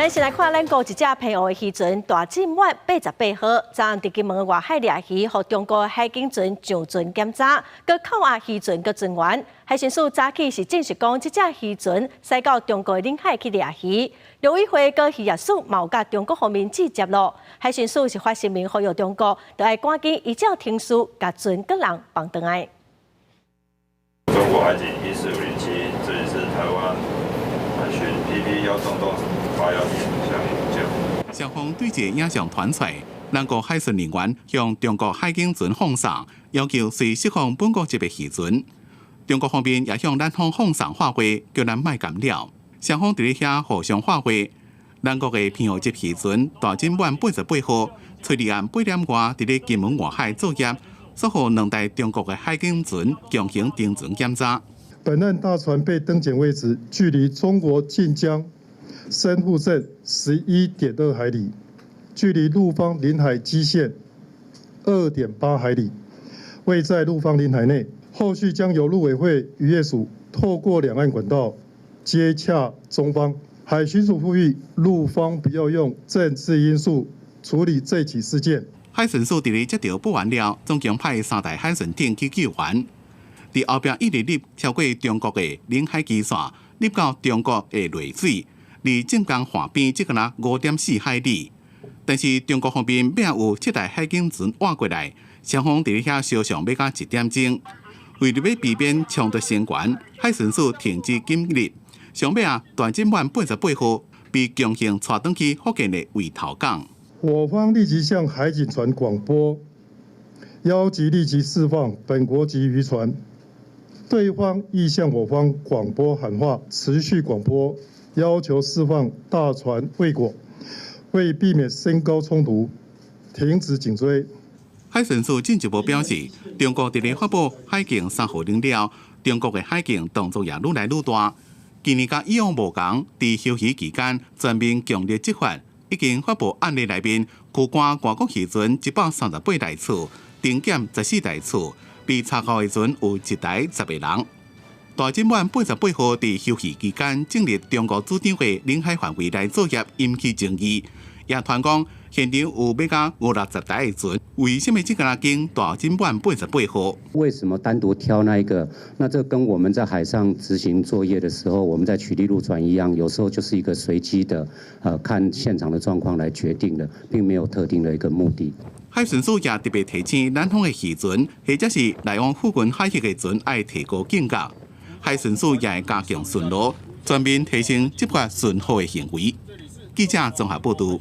咱先来看咱国一只平湖的渔船大进满88号，昨昏伫金门外海掠鱼，互中国海警船上船检查，佮扣押渔船佮船员。海巡署早起是证实讲，这只渔船驶到中国领海去掠鱼。陆委会佮渔业署嘛有甲中国方面直接咯。海巡署是发声明呼吁中国，就要赶紧依照停书，甲船佮人放倒来。中国海警14507，这里是台湾海巡 PP1洞810向你呼叫。双方对这影像传出，咱国海巡人员向中国海警船放送，要求随释放本国籍的渔船。中国方面也向咱方放送话话，叫咱莫干了。双方伫咧遐互相话话。咱国的平湖籍渔船大金满88号，出离岸8点外，伫咧金门外海作业，所获2台中国的海警船强行停船检查。本案大船被登检位置距离中国晋江深沪镇11.2海里，距离陆方领海基线2.8海里，位在陆方领海内。后续将由陆委会渔业署透过两岸管道接洽中方。海巡署呼吁陆方不要用政治因素处理这起事件。海巡署伫咧接到报案了，总共派3台海巡艇去救援。伫后壁一直入超过中国的领海基线，入到中国的内水，离晋江岸边只个那5.4海里。但是中国方面并有7台海警船划过来，双方伫咧遐相上要到1点钟。为了要避免冲突升悬，海巡署停止检历。上尾大金满88号被强行带回去福建的围头港。我方立即向海警船广播，要即立即释放本国籍渔船。对方亦向我方广播喊话，持续广播要求释放大船未果，为避免升高冲突，停止紧追。海巡署进一步表示，中国伫咧发布海警3号令了，中国的海警动作也愈来愈大。今年甲以往无同，伫休渔期间全面强烈执法，已经发布案例内面驱赶外国渔船138台次，停检14台次，被查扣的船有1台10个人。大金满88号伫休渔期间进入中国主张的领海范围内作业，引起争议。也传讲现场有要到50-60台的船，为什么这个间大金满88号？为什么单独挑那一个？那这跟我们在海上执行作业的时候，我们在取缔路船一样，有时候就是一个随机的，看现场的状况来决定的，并没有特定的一个目的。海巡署也特别提醒南方的渔船，或者是来往附近海域的船，要提高警觉。海巡署也会加强巡逻，全面提升执法巡逻的行为。记者综合报道。